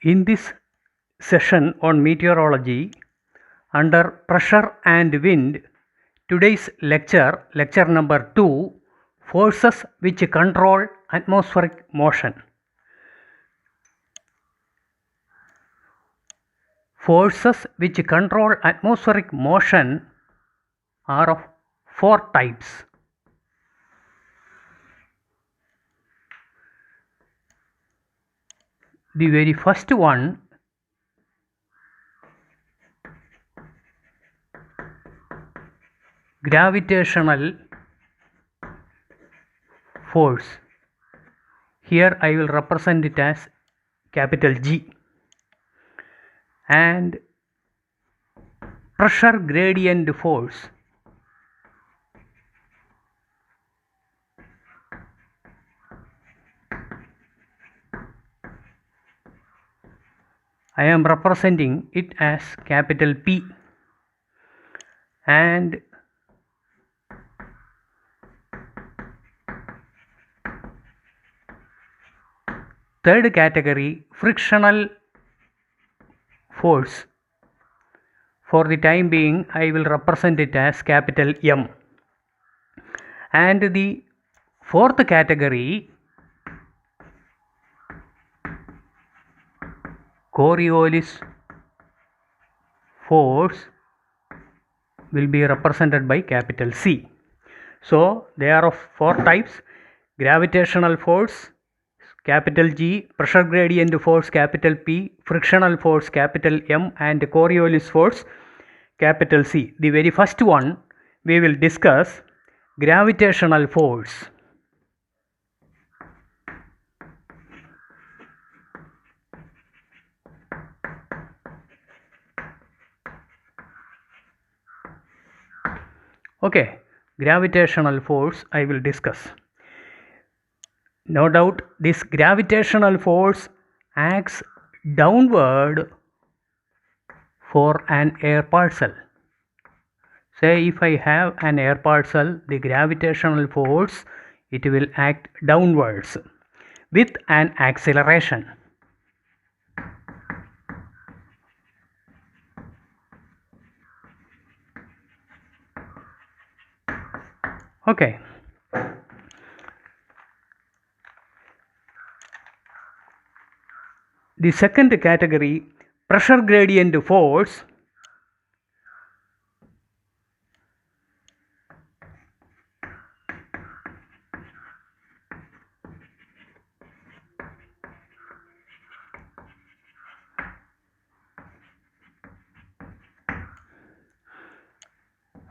In this session on meteorology, under pressure and wind, today's lecture number 2, forces which control atmospheric motion. Forces which control atmospheric motion are of 4 types. The very first one, gravitational force. Here I will represent it as capital G. And pressure gradient force. I am representing it as capital P. And third category, frictional force. For the time being, I will represent it as capital M. And the fourth category, Coriolis force, will be represented by capital C. So they are of 4 types: gravitational force capital G, pressure gradient force capital P, frictional force capital M, and Coriolis force capital C. The very first one we will discuss, gravitational force. Okay, gravitational force I will discuss. No doubt this gravitational force acts downward for an air parcel. Say if I have an air parcel, the gravitational force, it will act downwards with an acceleration. Okay. The second category, pressure gradient force.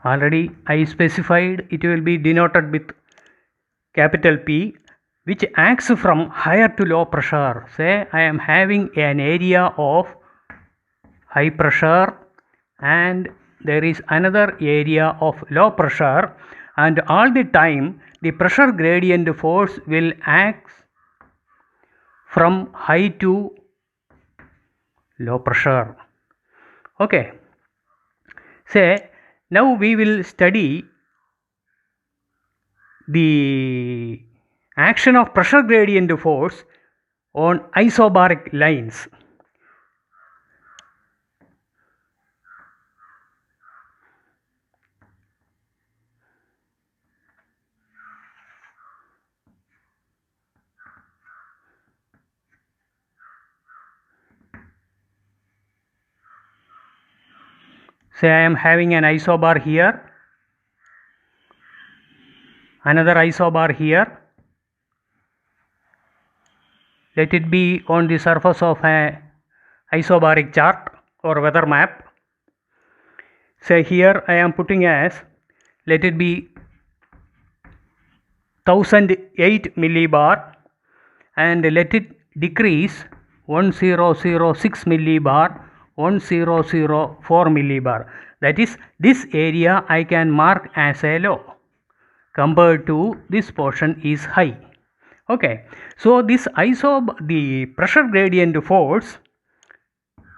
Already I specified, it will be denoted with capital P, which acts from higher to low pressure. Say I am having an area of high pressure and there is another area of low pressure, and all the time the pressure gradient force will act from high to low pressure. Okay. Say now we will study the action of pressure gradient force on isobaric lines. Say I am having an isobar here, another isobar here. Let it be on the surface of a isobaric chart or weather map. Say here I am putting as, let it be 1008 millibar, and let it decrease 1006 millibar, 1004 millibar. That is, this area I can mark as a low compared to this portion is high. Okay, so this the pressure gradient force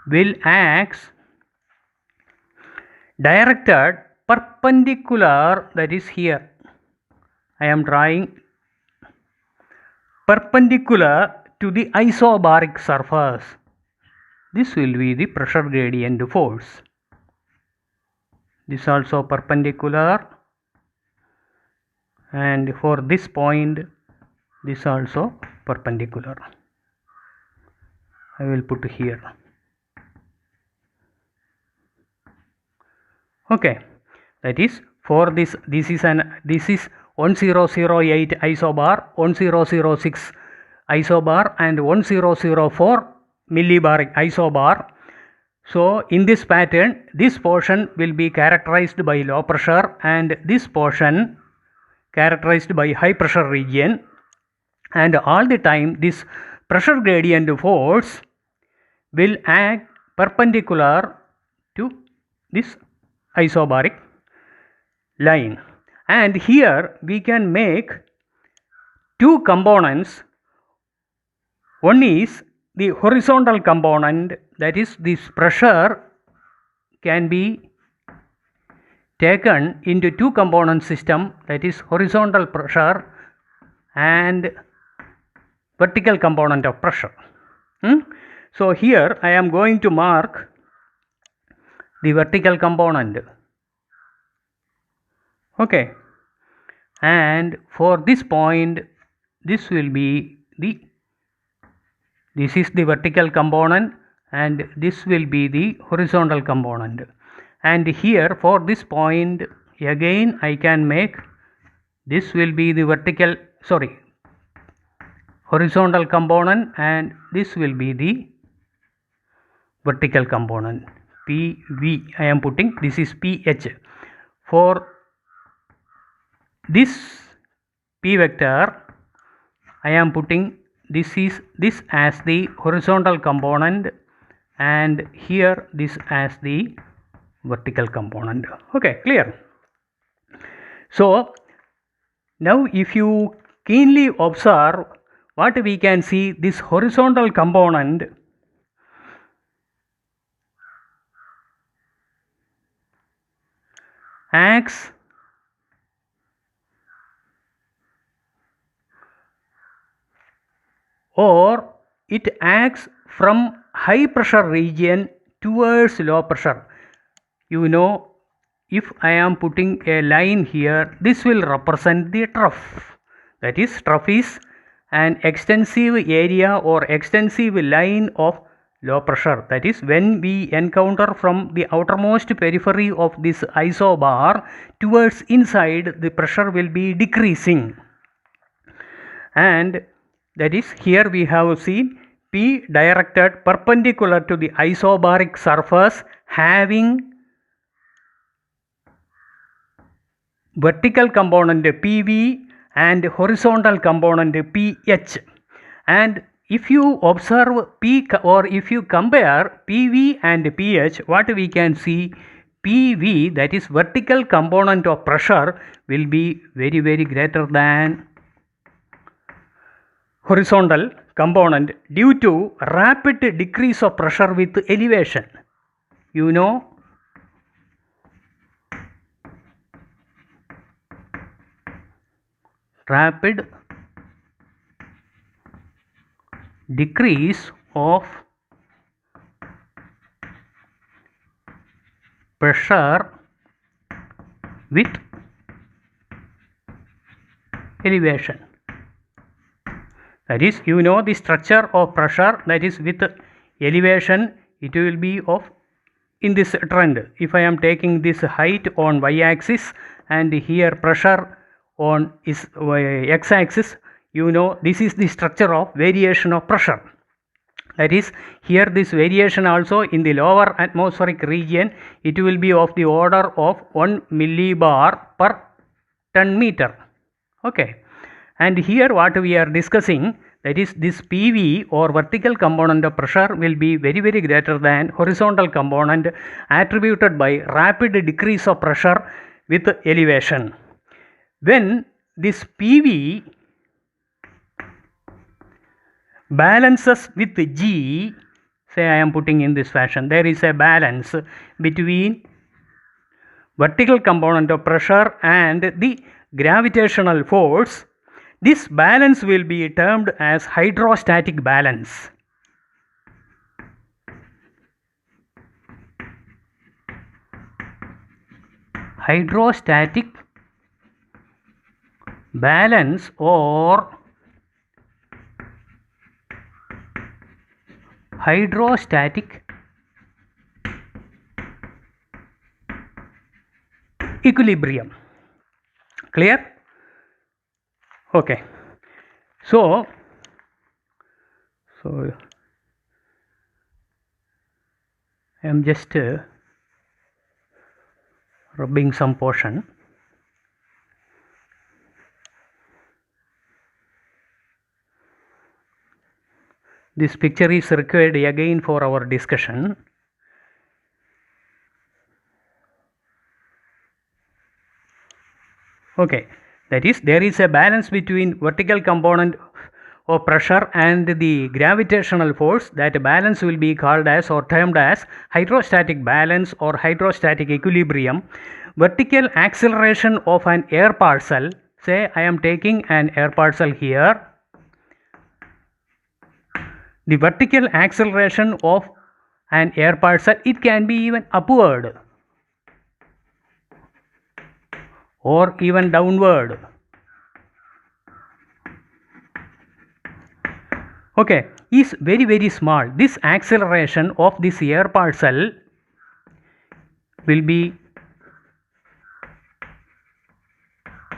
will act directed perpendicular, that is here I am drawing perpendicular to the isobaric surface. this will be the pressure gradient force. This also perpendicular, and for this point this also perpendicular. I will put here. Okay, that is for this is 1008 isobar, 1006 isobar and 1004 millibar isobar. So in this pattern, this portion will be characterized by low pressure and this portion characterized by high pressure region, and all the time this pressure gradient force will act perpendicular to this isobaric line. And here we can make two components. One is the horizontal component, that is this pressure can be taken into two component system, that is horizontal pressure and vertical component of pressure. So here I am going to mark the vertical component. Okay, and for this point this will be this is the vertical component and this will be the horizontal component. And here for this point again I can make this will be the horizontal component and this will be the vertical component. PV I am putting, this is PH. For this P vector I am putting this as the horizontal component and here this as the vertical component. Okay, clear? So now if you keenly observe, what we can see, this horizontal component acts or it acts from high pressure region towards low pressure. You know, if I am putting a line here, this will represent the trough. That is, trough is an extensive area or extensive line of low pressure. That is, when we encounter from the outermost periphery of this isobar towards inside, the pressure will be decreasing. And that is, here we have seen P directed perpendicular to the isobaric surface having vertical component PV and horizontal component PH. And if you observe if you compare PV and PH, what we can see, PV, that is vertical component of pressure, will be very greater than horizontal component due to rapid decrease of pressure with elevation. You know, rapid decrease of pressure with elevation. That is, you know the structure of pressure, that is with elevation it will be of in this trend. If I am taking this height on y-axis and here pressure on is x-axis, you know this is the structure of variation of pressure. That is, here this variation also in the lower atmospheric region, it will be of the order of 1 millibar per ton meter. Okay. And here what we are discussing, that is this PV or vertical component of pressure will be very greater than horizontal component attributed by rapid decrease of pressure with elevation. When this PV balances with G, say I am putting in this fashion, there is a balance between vertical component of pressure and the gravitational force. This balance will be termed as hydrostatic balance. hydrostatic balance or hydrostatic equilibrium. Clear? Okay. So I am just rubbing some portion. This picture is required again for our discussion. Okay, that is, there is a balance between vertical component of pressure and the gravitational force. That balance will be called as or termed as hydrostatic balance or hydrostatic equilibrium. Vertical acceleration of an air parcel, say I am taking an air parcel here. The vertical acceleration of an air parcel, it can be even upward or even downward. Okay, is very small. This acceleration of this air parcel will be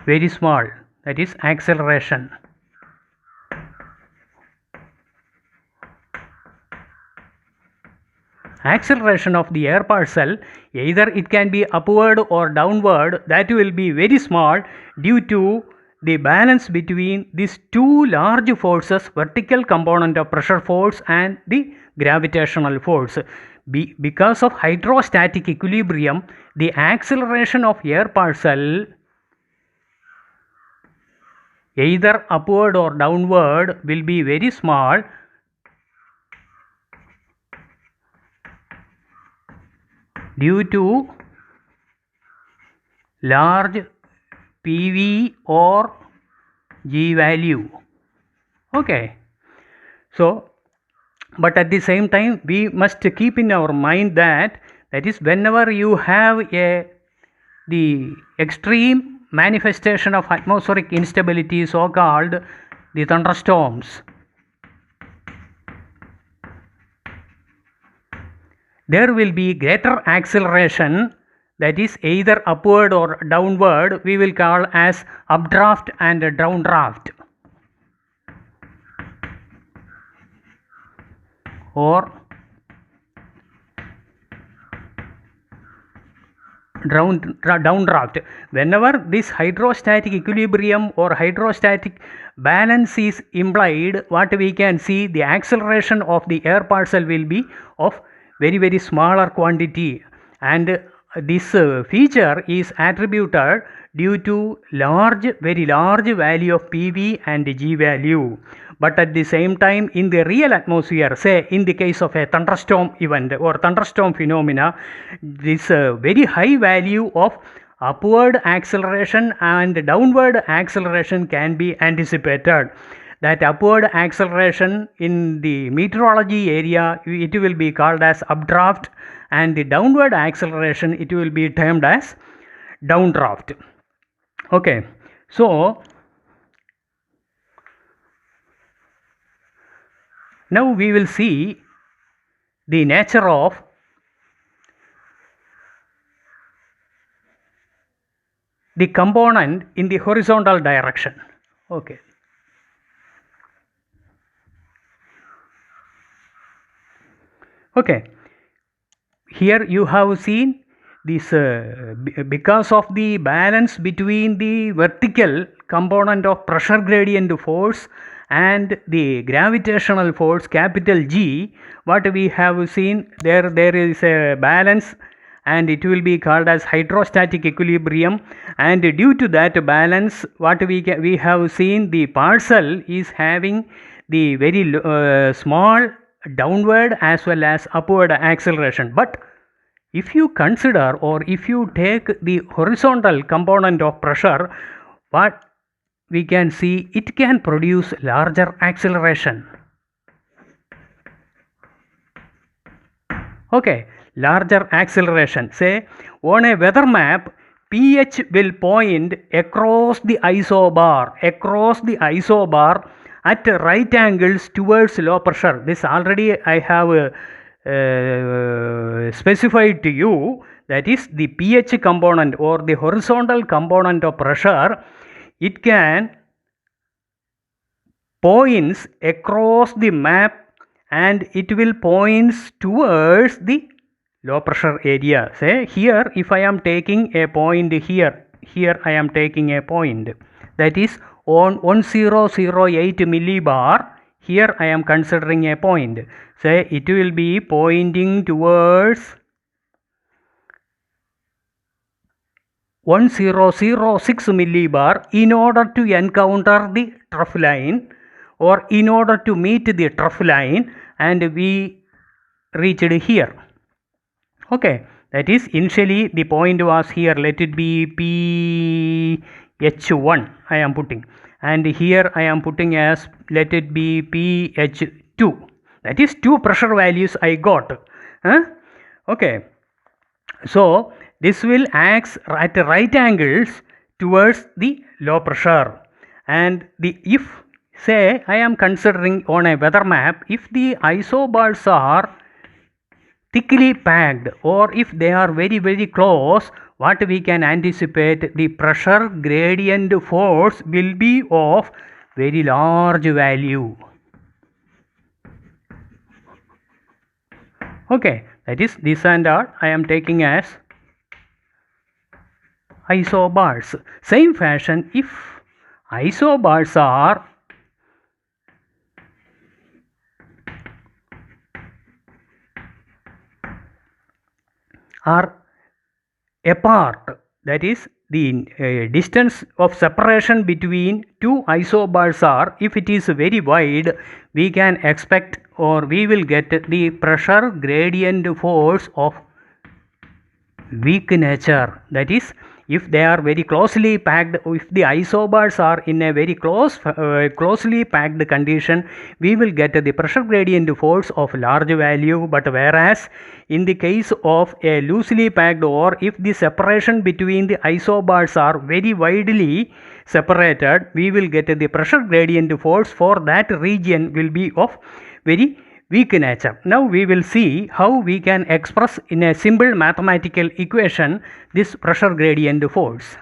very small. That is acceleration. Acceleration of the air parcel, either it can be upward or downward, that will be very small due to the balance between these two large forces, vertical component of pressure force and the gravitational force. Because of hydrostatic equilibrium, the acceleration of air parcel, either upward or downward, will be very small due to large PV or G value. Okay, so but at the same time we must keep in our mind that is whenever you have the extreme manifestation of atmospheric instability, so called the thunderstorms, there will be greater acceleration, that is either upward or downward, we will call as updraft and downdraft, or downdraft. Whenever this hydrostatic equilibrium or hydrostatic balance is implied, what we can see, the acceleration of the air parcel will be of very smaller quantity, and this feature is attributed due to very large value of PV and G value. But at the same time, in the real atmosphere, say in the case of a thunderstorm event or thunderstorm phenomena, this very high value of upward acceleration and downward acceleration can be anticipated. That upward acceleration in the meteorology area, it will be called as updraft, and the downward acceleration, it will be termed as downdraft. Okay, so now we will see the nature of the component in the horizontal direction. Okay. Okay, here you have seen this because of the balance between the vertical component of pressure gradient force and the gravitational force capital G, what we have seen, there is a balance and it will be called as hydrostatic equilibrium, and due to that balance, what we have seen, the parcel is having the very small downward as well as upward acceleration. But if you consider or if you take the horizontal component of pressure, what we can see, it can produce larger acceleration. Okay, larger acceleration. Say on a weather map, pH will point across the isobar at right angles towards low pressure. This already I have specified to you. That is the pH component or the horizontal component of pressure. It can points across the map and it will points towards the low pressure area. Say here, if I am taking a point here I am taking a point that is on 1008 millibar. Here I am considering a point. Say it will be pointing towards 1006 millibar in order to encounter the trough line or in order to meet the trough line, and we reached here. Okay, that is initially the point was here, let it be pH1 I am putting, and here I am putting as let it be pH2. That is two pressure values I got. Okay, so this will act at right angles towards the low pressure, and if say I am considering on a weather map, if the isobars are thickly packed or if they are very close, what we can anticipate, the pressure gradient force will be of very large value. Okay, that is this and that I am taking as isobars. Same fashion, if isobars are apart, that is the distance of separation between two isobars are, if it is very wide, we can expect or we will get the pressure gradient force of weak nature. That is, if they are very closely packed, if the isobars are in a very closely packed condition, we will get the pressure gradient force of large value. But whereas in the case of a loosely packed, or if the separation between the isobars are very widely separated, we will get the pressure gradient force for that region will be of very weak nature. Now we will see how we can express in a simple mathematical equation this pressure gradient force.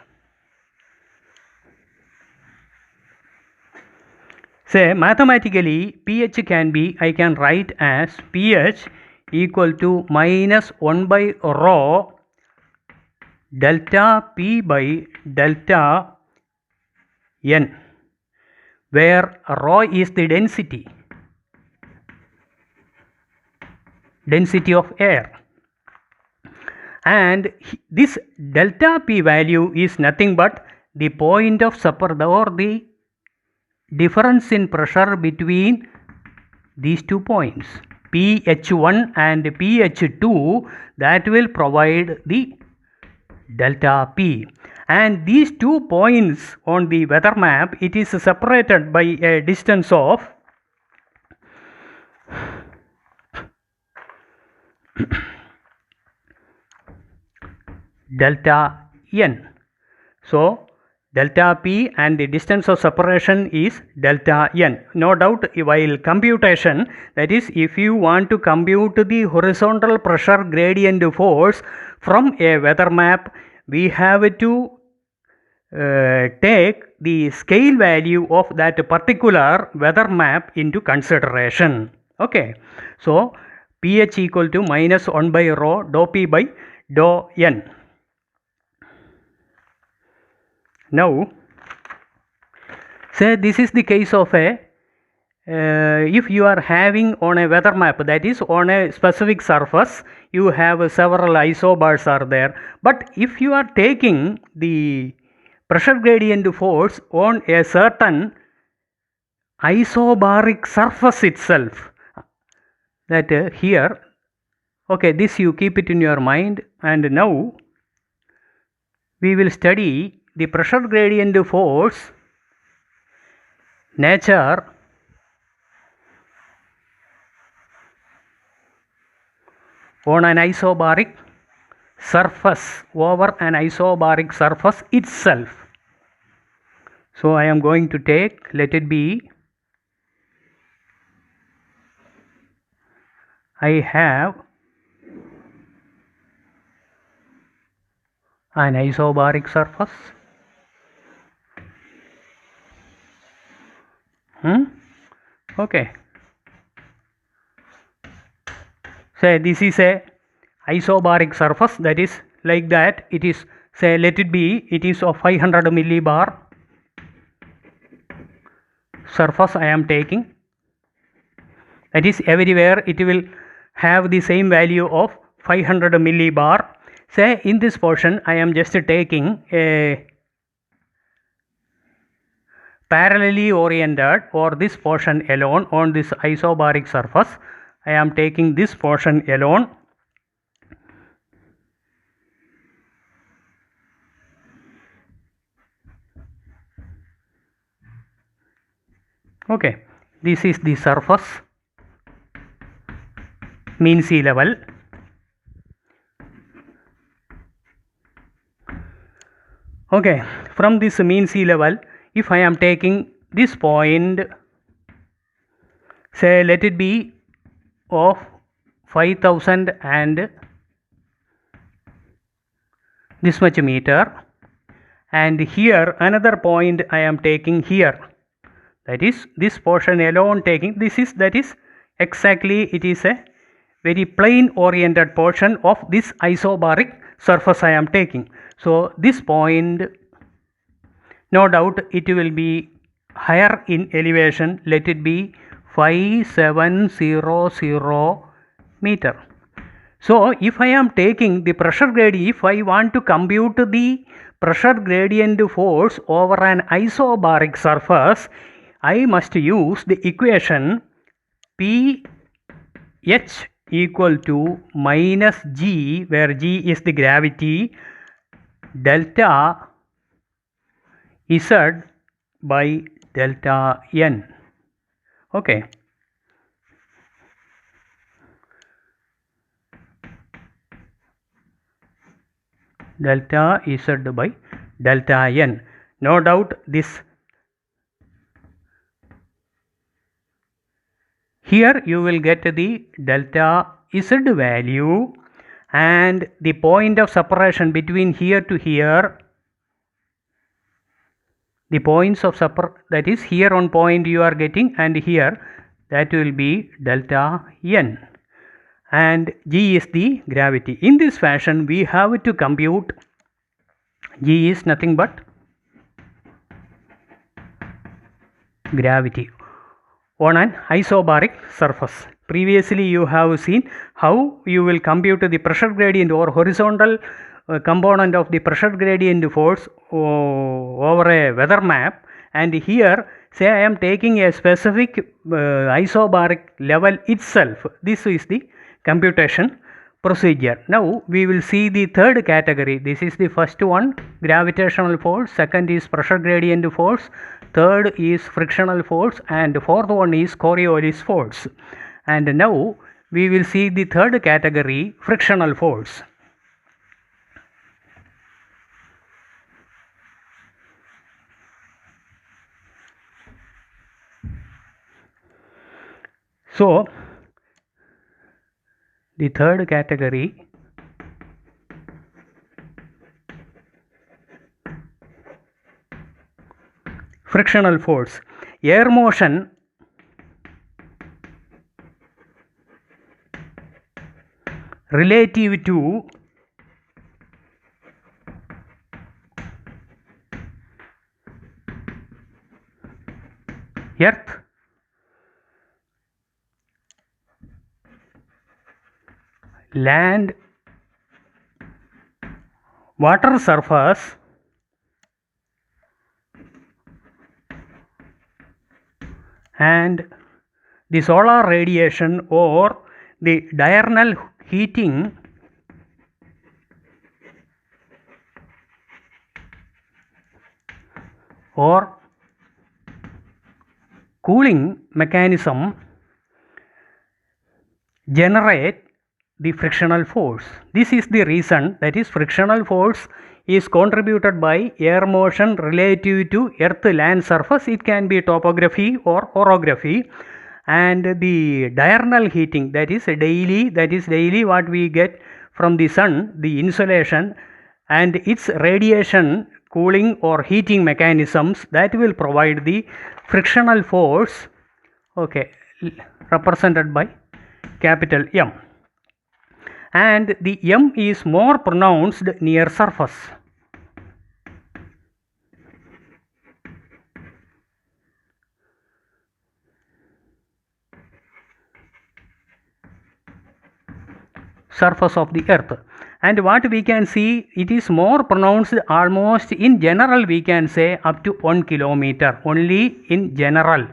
Say mathematically pH can be, I can write as pH equal to minus 1 by rho delta P by delta N, where rho is the density of air, and this delta P value is nothing but the point of separation or the difference in pressure between these 2 points pH1 and pH2, that will provide the delta P. And these 2 points on the weather map, it is separated by a distance of delta N. So delta P and the distance of separation is delta N. No doubt while computation, that is if you want to compute the horizontal pressure gradient force from a weather map, we have to take the scale value of that particular weather map into consideration. Okay, so pH equal to minus 1 by rho dou P by dou N. Now say this is the case of a if you are having on a weather map, that is on a specific surface, you have several isobars are there, but if you are taking the pressure gradient force on a certain isobaric surface itself, that here, okay, this you keep it in your mind, and now we will study the pressure gradient force nature on an isobaric surface over an isobaric surface itself. So I am going to take, let it be, I have an isobaric surface. Okay. Say this is a isobaric surface, that is like that. It is, say, let it be, it is of 500 millibar surface I am taking. That is, everywhere it will have the same value of 500 millibar. Say in this portion I am just taking a parallelly oriented, or this portion alone on this isobaric surface. I am taking this portion alone. Okay, this is the surface, mean sea level. Okay, from this mean sea level, if I am taking this point, say let it be of 5000 and this much meter, and here another point I am taking here, that is this portion alone taking, this is, that is exactly, it is a very plane oriented portion of this isobaric surface I am taking. So this point, no doubt it will be higher in elevation, let it be 5700 meter. So if I am taking the pressure gradient, if I want to compute the pressure gradient force over an isobaric surface, I must use the equation Ph equal to minus G, where G is the gravity, delta Z by delta N. Okay. Delta Z by delta N. No doubt this, here you will get the delta Z value, and the point of separation between here to here, the points of that is here on point you are getting, and here that will be delta N, and G is the gravity. In this fashion we have to compute, G is nothing but gravity on an isobaric surface. Previously you have seen how you will compute the pressure gradient or horizontal component of the pressure gradient force over a weather map, and here say I am taking a specific isobaric level itself. This is the computation procedure. Now we will see the third category. This is the first one, gravitational force, second is pressure gradient force, third is frictional force, and fourth one is Coriolis force. And now we will see the third category, frictional force. So the third category, frictional force. Air motion relative to earth, land, water surface, and the solar radiation or the diurnal heating or cooling mechanism generate the frictional force. This is the reason, that is frictional force is contributed by air motion relative to earth land surface. It can be topography or orography. And the diurnal heating, that is daily what we get from the sun, the insolation and its radiation, cooling or heating mechanisms, that will provide the frictional force, okay, represented by capital M. And the M is more pronounced near surface. Surface of the earth. And what we can see, it is more pronounced almost in general, we can say up to 1 kilometer, only in general.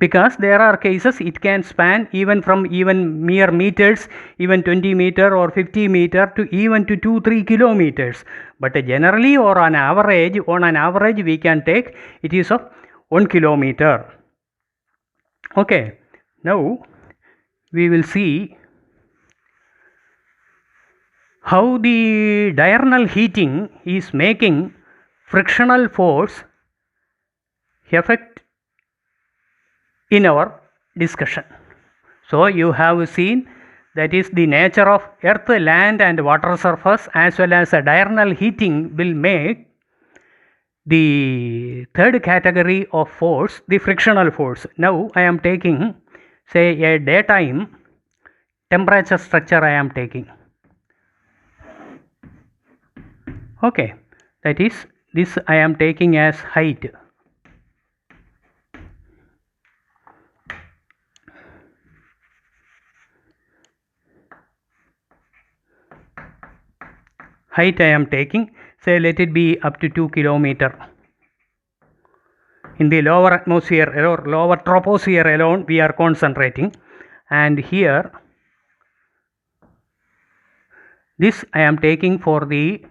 Because there are cases it can span even from even mere meters, even 20 meter or 50 meter to even to 2-3 kilometers. But generally or on average we can take it is of 1 kilometer. Okay, now we will see how the diurnal heating is making frictional force effect in our discussion. So you have seen, that is the nature of earth, land and water surface as well as a diurnal heating will make the third category of force, the frictional force. Now I am taking, say, a daytime temperature structure I am taking. Okay, that is, this I am taking as height. Height I am taking, say let it be up to 2 kilometer. In the lower atmosphere or lower troposphere alone we are concentrating, and here this I am taking for the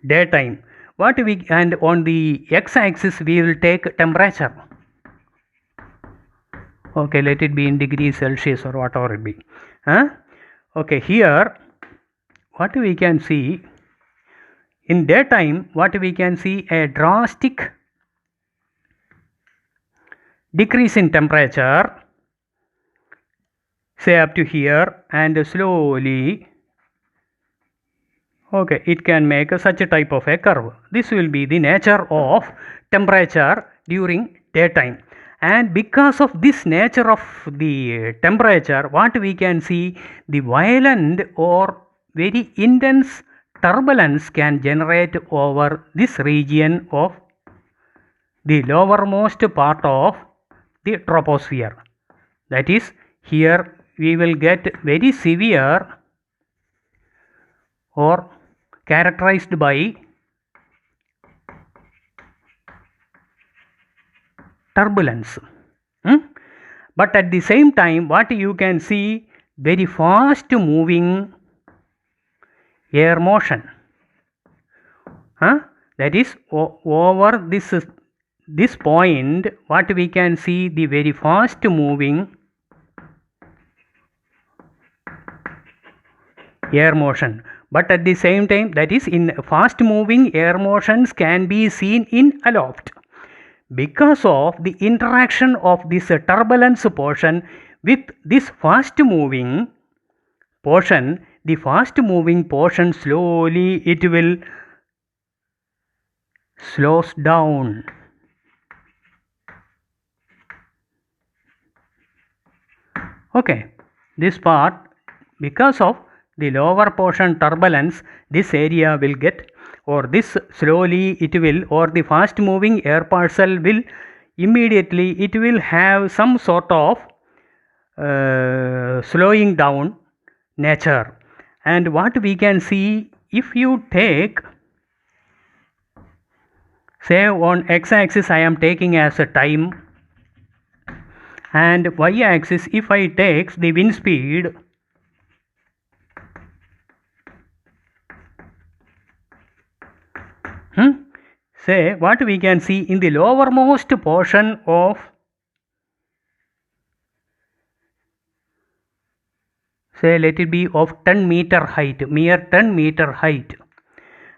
daytime. And on the x-axis we will take temperature. Okay, let it be in degrees Celsius or whatever it be. Okay, here what we can see, in daytime what we can see, a drastic decrease in temperature, say up to here, and slowly, okay, it can make such a type of a curve. This will be the nature of temperature during daytime. And because of this nature of the temperature, what we can see, the violent or very intense turbulence can generate over this region of the lowermost part of the troposphere. That is, here we will get very severe or characterized by turbulence. But at the same time, what you can see, very fast moving air motion. That is, over this point, what we can see, the very fast moving air motion. But at the same time, that is, in fast moving air motions can be seen in aloft. Because of the interaction of this turbulence portion with this fast moving portion, the fast moving portion slowly it will slows down. Okay, this part, because of the lower portion turbulence, this area will get, or this slowly it will, or the fast moving air parcel will immediately, it will have some sort of slowing down nature. And what we can see, if you take, say on x-axis I am taking as a time, and y-axis if I take the wind speed, say what we can see, in the lowermost portion of say let it be of 10-meter height, mere 10-meter height,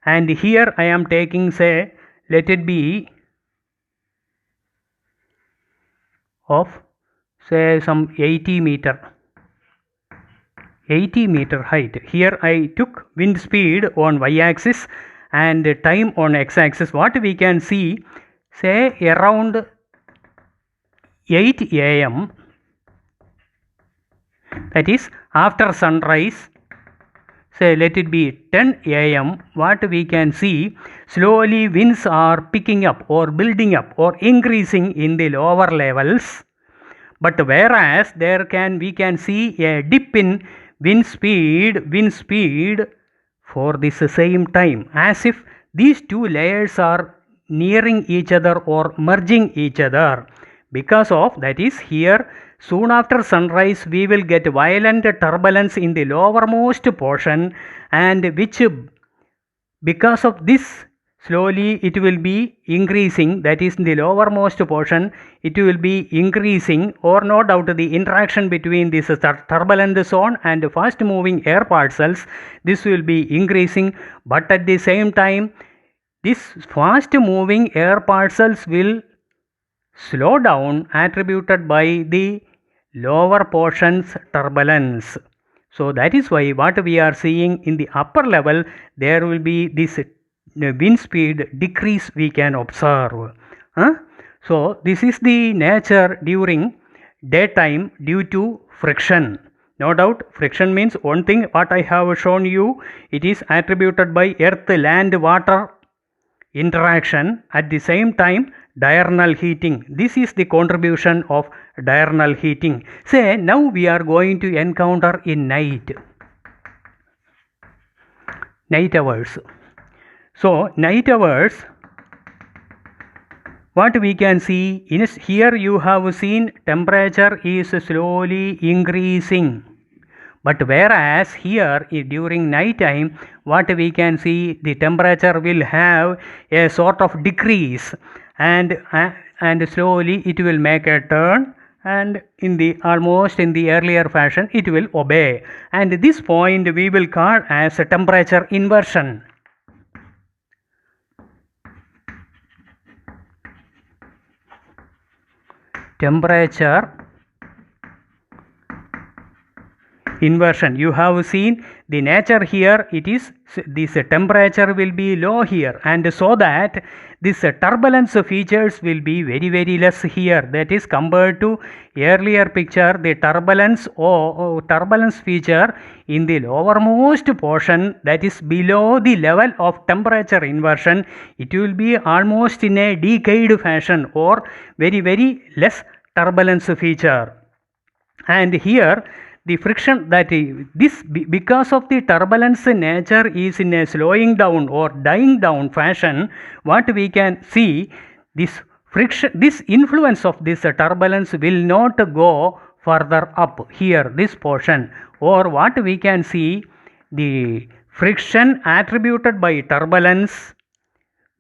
and here I am taking, say let it be of, say some 80 meter height. Here I took wind speed on y-axis and time on x-axis. What we can see, say around 8 a.m., that is after sunrise, say let it be 10 a.m., what we can see, slowly winds are picking up or building up or increasing in the lower levels. But whereas we can see a dip in wind speed for this same time, as if these two layers are nearing each other or merging each other. Because of that is, here soon after sunrise we will get violent turbulence in the lowermost portion, and which because of this slowly it will be increasing, that is in the lowermost portion it will be increasing, or no doubt the interaction between this turbulent zone and fast moving air parcels, this will be increasing. But at the same time this fast moving air parcels will slow down, attributed by the lower portions turbulence. So that is why what we are seeing in the upper level, there will be this wind speed decrease we can observe. So this is the nature during daytime due to friction. No doubt friction means one thing what I have shown you, it is attributed by earth, land, water interaction. At the same time diurnal heating, this is the contribution of diurnal heating. Say now we are going to encounter in night hours. So night hours, what we can see in here, you have seen temperature is slowly increasing. But whereas here during night time, what we can see, the temperature will have a sort of decrease, and slowly it will make a turn, and in the almost in the earlier fashion it will obey, and this point we will call as a temperature inversion. Temperature inversion. You have seen the nature here, it is this temperature will be low here, and so that this turbulence features will be very less here. That is compared to earlier picture, the turbulence or turbulence feature in the lowermost portion, that is below the level of temperature inversion, it will be almost in a decayed fashion or very less turbulence feature. And here the friction, that this because of the turbulence nature is in a slowing down or dying down fashion, what we can see, this friction, this influence of this turbulence will not go further up here, this portion, or what we can see, the friction attributed by turbulence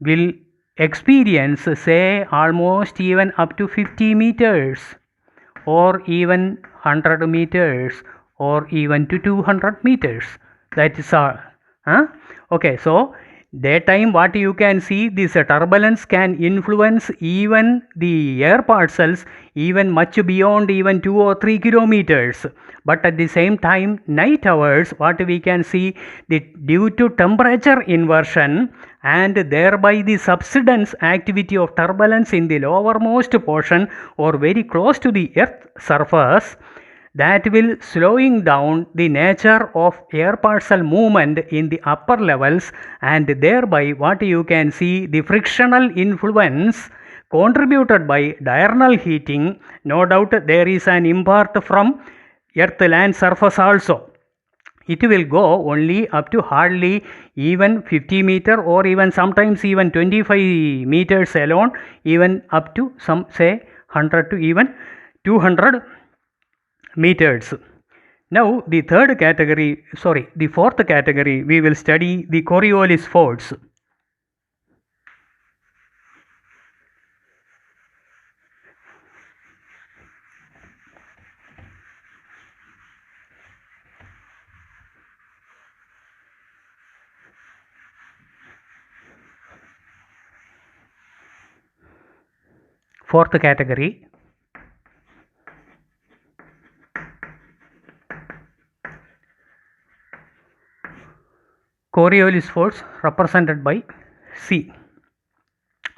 will experience, say almost even up to 50 meters or even 100 meters or even to 200 meters. That is all. Okay, so daytime what you can see, this turbulence can influence even the air parcels even much beyond even 2 or 3 kilometers. But at the same time night hours, what we can see, the due to temperature inversion and thereby the subsidence activity of turbulence in the lowermost portion or very close to the earth surface, that will slowing down the nature of air parcel movement in the upper levels, and thereby what you can see, the frictional influence contributed by diurnal heating. No doubt there is an impart from earth land surface also. It will go only up to hardly even 50 meter or even sometimes even 25 meters alone, even up to some say 100 to even 200 meters. Now the fourth category, we will study the Coriolis force. Fourth category, Coriolis force represented by C.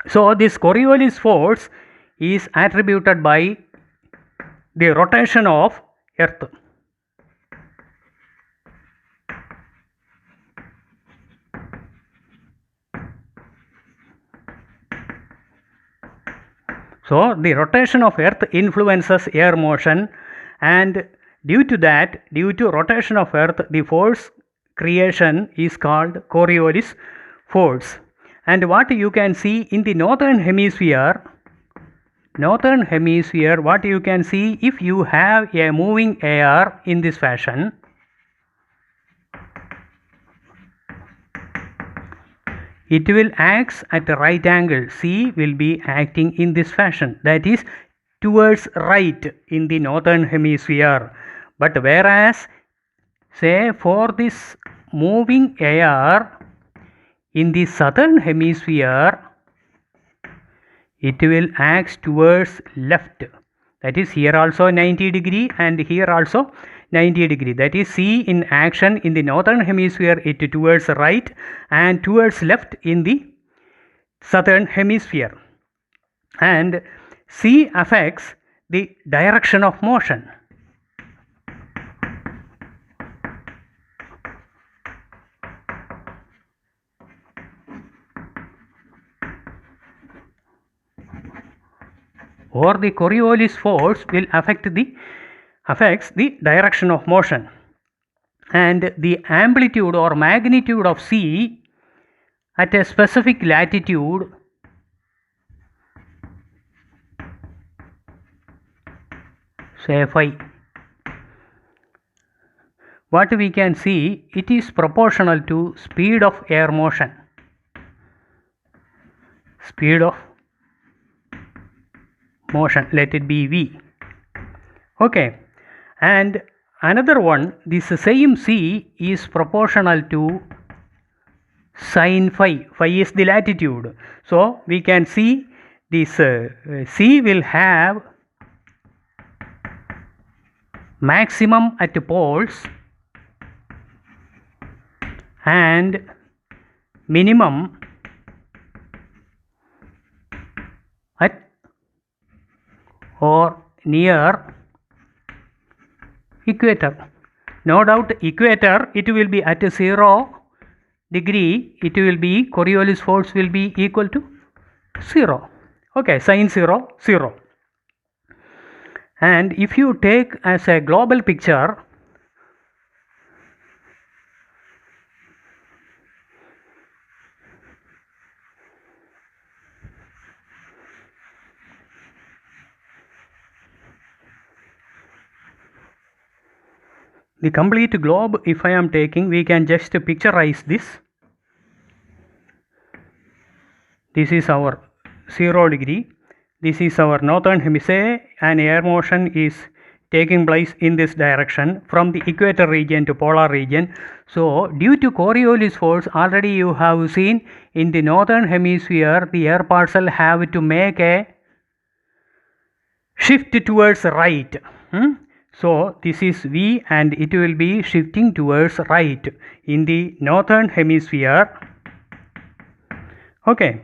So this Coriolis force is attributed by the rotation of Earth. So the rotation of Earth influences air motion, and due to rotation of Earth, the force creation is called Coriolis force. And what you can see in the northern hemisphere, what you can see, if you have a moving air in this fashion, it will act at a right angle. C will be acting in this fashion, that is towards right in the northern hemisphere. But whereas, say, for this moving air in the southern hemisphere, it will act towards left. That is, here also 90 degree and here also 90 degree. That is, C in action in the northern hemisphere, it towards right, and towards left in the southern hemisphere. And C affects the direction of motion. Or the Coriolis force will affects the direction of motion, and the amplitude or magnitude of C at a specific latitude say phi, what we can see, it is proportional to speed of air motion. Speed of motion, let it be V. Okay, and another one, this same C is proportional to sin phi. Phi is the latitude. So we can see this C will have maximum at poles and minimum at or near equator. No doubt equator, it will be at 0 degree, it will be Coriolis force will be equal to 0. Okay, sin 0, 0. And if you take as a global picture, the complete globe, if I am taking, we can just picturize this. This is our 0 degree. This is our northern hemisphere, and air motion is taking place in this direction from the equator region to polar region. So due to Coriolis force, already you have seen in the northern hemisphere, the air parcel have to make a shift towards right. So this is V, and it will be shifting towards right in the northern hemisphere. Okay,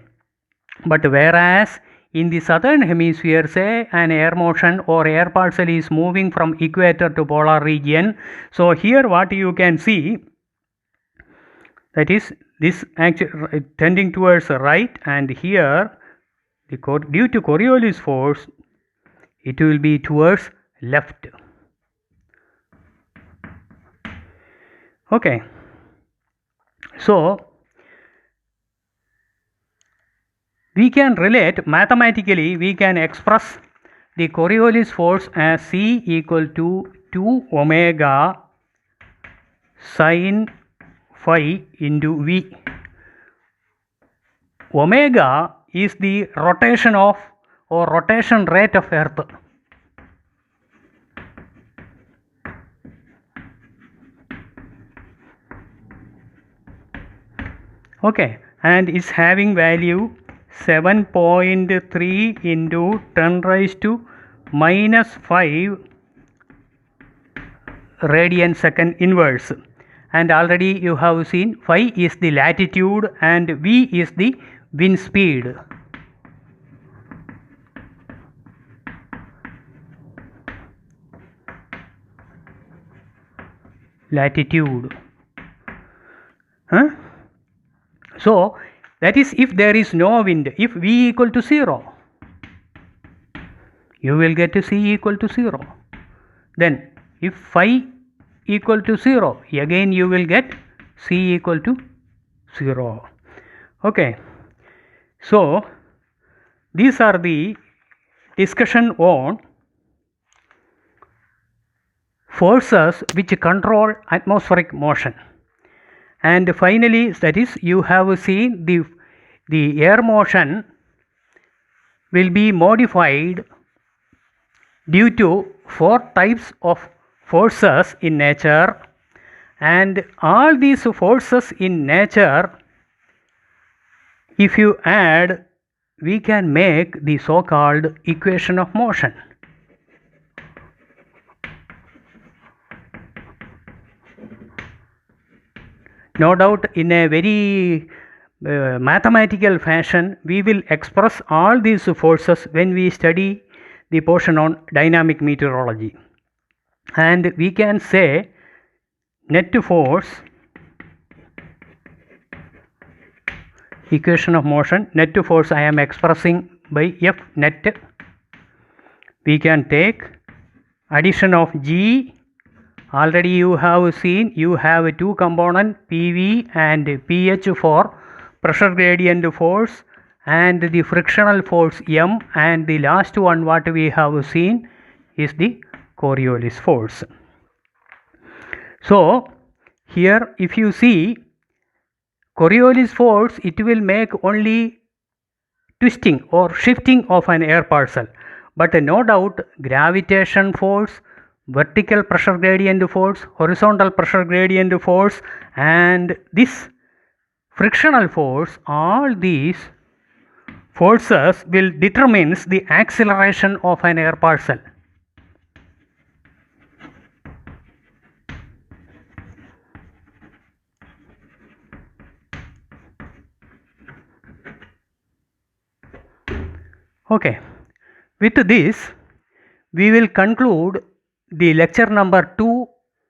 but whereas in the southern hemisphere, say an air motion or air parcel is moving from equator to polar region. So here what you can see, that is this actually tending towards right, and here due to Coriolis force, it will be towards left. Okay, so we can relate mathematically, we can express the Coriolis force as C equal to 2 omega sin phi into V. Omega is the rotation of or rotation rate of Earth. Okay, and is having value 7.3 into 10 raised to minus 5 radian second inverse. And already you have seen phi is the latitude and v is the wind speed. Latitude. So that is if there is no wind. If v equal to 0, you will get c equal to 0. Then if phi equal to 0, again you will get c equal to 0. Okay. So these are the discussion on forces which control atmospheric motion. And finally, that is, you have seen the air motion will be modified due to 4 types of forces in nature, and all these forces in nature, if you add, we can make the so-called equation of motion. No doubt in a very mathematical fashion we will express all these forces when we study the portion on dynamic meteorology. And we can say net force, equation of motion, net force I am expressing by F net. We can take addition of G. Already you have seen you have 2 component PV and PH for pressure gradient force, and the frictional force M, and the last one what we have seen is the Coriolis force. So here if you see Coriolis force, it will make only twisting or shifting of an air parcel, but no doubt gravitation force, vertical pressure gradient force, horizontal pressure gradient force, and this frictional force, all these forces will determines the acceleration of an air parcel. Okay, with this we will conclude the lecture number 2,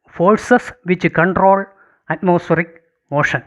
forces which control atmospheric motion.